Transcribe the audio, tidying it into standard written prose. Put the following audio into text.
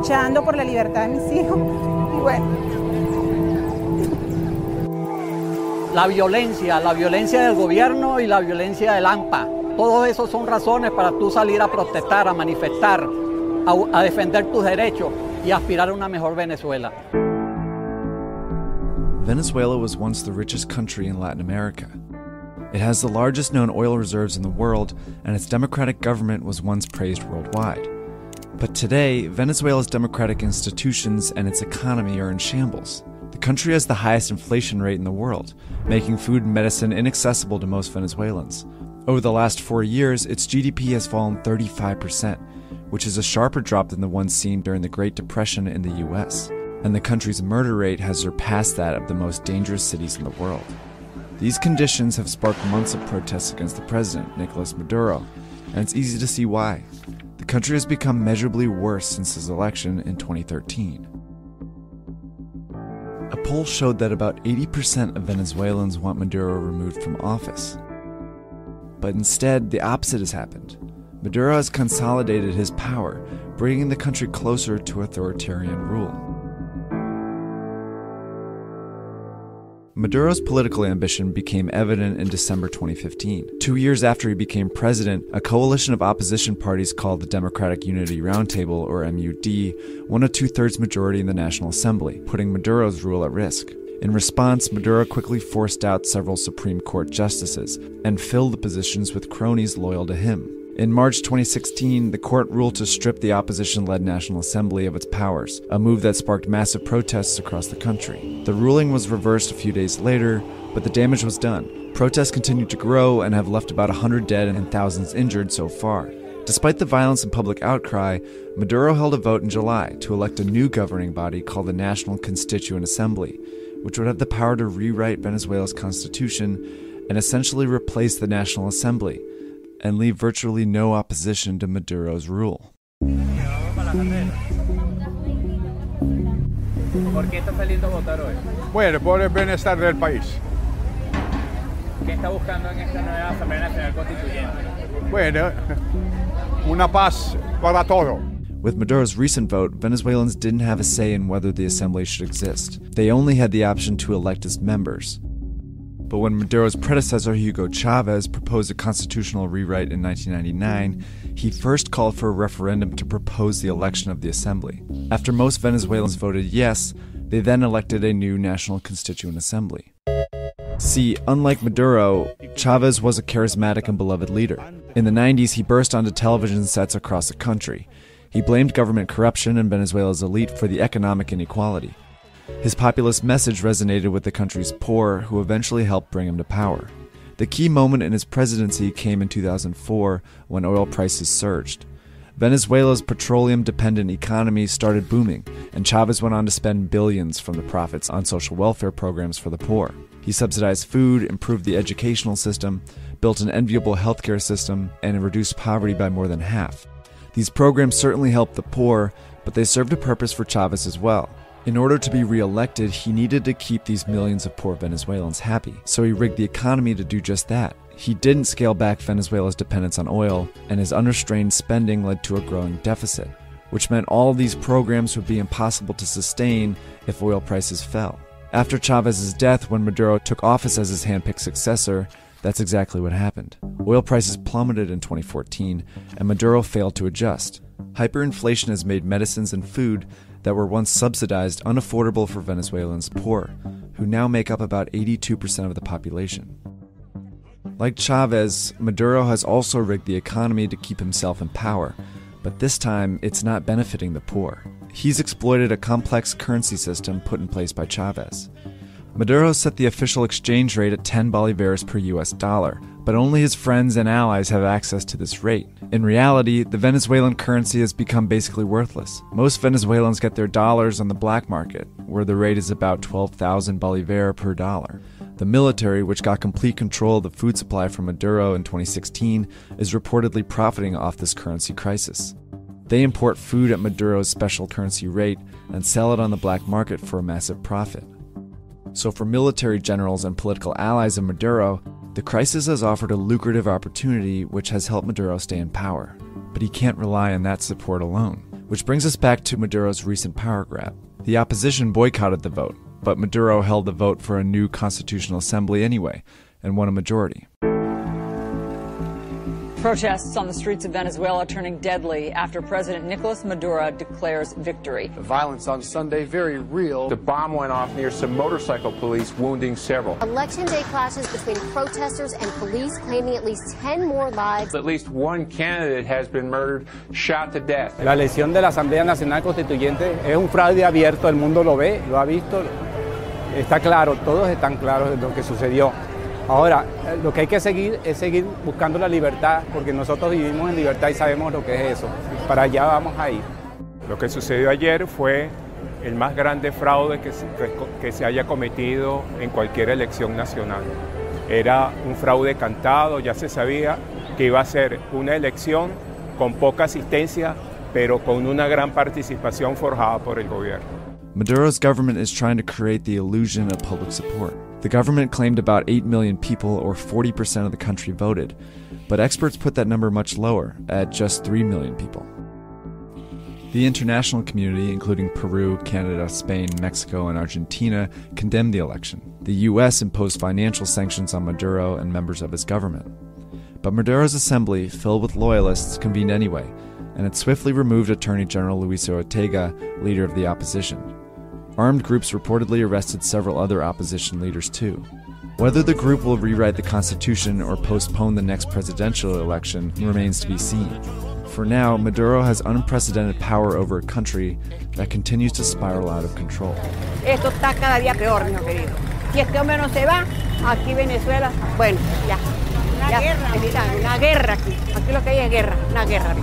luchando por la libertad de mis hijos. Y bueno. La violencia del gobierno y la violencia del AMPA. Todos esos son razones para tú salir a protestar, a manifestar, a defender tus derechos y aspirar a una mejor Venezuela. Venezuela was once the richest country in Latin America. It has the largest known oil reserves in the world, and its democratic government was once praised worldwide. But today, Venezuela's democratic institutions and its economy are in shambles. The country has the highest inflation rate in the world, making food and medicine inaccessible to most Venezuelans. Over the last 4 years, its GDP has fallen 35%, which is a sharper drop than the one seen during the Great Depression in the US. And the country's murder rate has surpassed that of the most dangerous cities in the world. These conditions have sparked months of protests against the president, Nicolas Maduro, and it's easy to see why. The country has become measurably worse since his election in 2013. A poll showed that about 80% of Venezuelans want Maduro removed from office. But instead, the opposite has happened. Maduro has consolidated his power, bringing the country closer to authoritarian rule. Maduro's political ambition became evident in December 2015. 2 years after he became president, a coalition of opposition parties called the Democratic Unity Roundtable, or MUD, won a 2/3 majority in the National Assembly, putting Maduro's rule at risk. In response, Maduro quickly forced out several Supreme Court justices and filled the positions with cronies loyal to him. In March 2016, the court ruled to strip the opposition-led National Assembly of its powers, a move that sparked massive protests across the country. The ruling was reversed a few days later, but the damage was done. Protests continued to grow and have left about 100 dead and thousands injured so far. Despite the violence and public outcry, Maduro held a vote in July to elect a new governing body called the National Constituent Assembly, which would have the power to rewrite Venezuela's constitution and essentially replace the National Assembly, and leave virtually no opposition to Maduro's rule. ¿Por qué está saliendo a votar hoy? Bueno, por el bienestar del país. ¿Qué está buscando en esta nueva Asamblea Nacional Constituyente? Bueno, una paz para todo. With Maduro's recent vote, Venezuelans didn't have a say in whether the assembly should exist. They only had the option to elect its members. But when Maduro's predecessor, Hugo Chavez, proposed a constitutional rewrite in 1999, he first called for a referendum to propose the election of the assembly. After most Venezuelans voted yes, they then elected a new National Constituent Assembly. See, unlike Maduro, Chavez was a charismatic and beloved leader. In the 90s, he burst onto television sets across the country. He blamed government corruption and Venezuela's elite for the economic inequality. His populist message resonated with the country's poor, who eventually helped bring him to power. The key moment in his presidency came in 2004, when oil prices surged. Venezuela's petroleum-dependent economy started booming, and Chavez went on to spend billions from the profits on social welfare programs for the poor. He subsidized food, improved the educational system, built an enviable healthcare system, and reduced poverty by more than half. These programs certainly helped the poor, but they served a purpose for Chavez as well. In order to be re-elected, he needed to keep these millions of poor Venezuelans happy, so he rigged the economy to do just that. He didn't scale back Venezuela's dependence on oil, and his unrestrained spending led to a growing deficit, which meant all of these programs would be impossible to sustain if oil prices fell. After Chavez's death, when Maduro took office as his handpicked successor, that's exactly what happened. Oil prices plummeted in 2014, and Maduro failed to adjust. Hyperinflation has made medicines and food that were once subsidized unaffordable for Venezuelans poor, who now make up about 82% of the population. Like Chavez, Maduro has also rigged the economy to keep himself in power, but this time it's not benefiting the poor. He's exploited a complex currency system put in place by Chavez. Maduro set the official exchange rate at 10 bolivars per US dollar, but only his friends and allies have access to this rate. In reality, the Venezuelan currency has become basically worthless. Most Venezuelans get their dollars on the black market, where the rate is about 12,000 bolivar per dollar. The military, which got complete control of the food supply from Maduro in 2016, is reportedly profiting off this currency crisis. They import food at Maduro's special currency rate and sell it on the black market for a massive profit. So for military generals and political allies of Maduro, the crisis has offered a lucrative opportunity which has helped Maduro stay in power. But he can't rely on that support alone. Which brings us back to Maduro's recent power grab. The opposition boycotted the vote, but Maduro held the vote for a new constitutional assembly anyway, and won a majority. Protests on the streets of Venezuela turning deadly after President Nicolas Maduro declares victory. The violence on Sunday very real. The bomb went off near some motorcycle police, wounding several. Election day clashes between protesters and police claiming at least 10 more lives. At least one candidate has been murdered, shot to death. La elección de la Asamblea Nacional Constituyente es un fraude abierto, el mundo lo ve, lo ha visto, está claro, todos están claros de lo que sucedió. Ahora, lo que hay que seguir es seguir buscando la libertad, porque nosotros vivimos en libertad y sabemos lo que es eso. Para allá vamos a ir. Lo que sucedió ayer fue el más grande fraude que se haya cometido en cualquier elección nacional. Era un fraude cantado, ya se sabía que iba a ser una elección con poca asistencia, pero con una gran participación forjada por el gobierno. Maduro's government is trying to create the illusion of public support. The government claimed about 8 million people, or 40% of the country, voted, but experts put that number much lower, at just 3 million people. The international community, including Peru, Canada, Spain, Mexico, and Argentina, condemned the election. The US imposed financial sanctions on Maduro and members of his government. But Maduro's assembly, filled with loyalists, convened anyway, and it swiftly removed Attorney General Luis Ortega, leader of the opposition. Armed groups reportedly arrested several other opposition leaders too. Whether the group will rewrite the constitution or postpone the next presidential election remains to be seen. For now, Maduro has unprecedented power over a country that continues to spiral out of control. Esto está cada día peor, mi querido. Si este hombre no se va, aquí Venezuela, bueno, ya. Una guerra. Una guerra aquí. Aquí lo que hay es guerra, una guerra.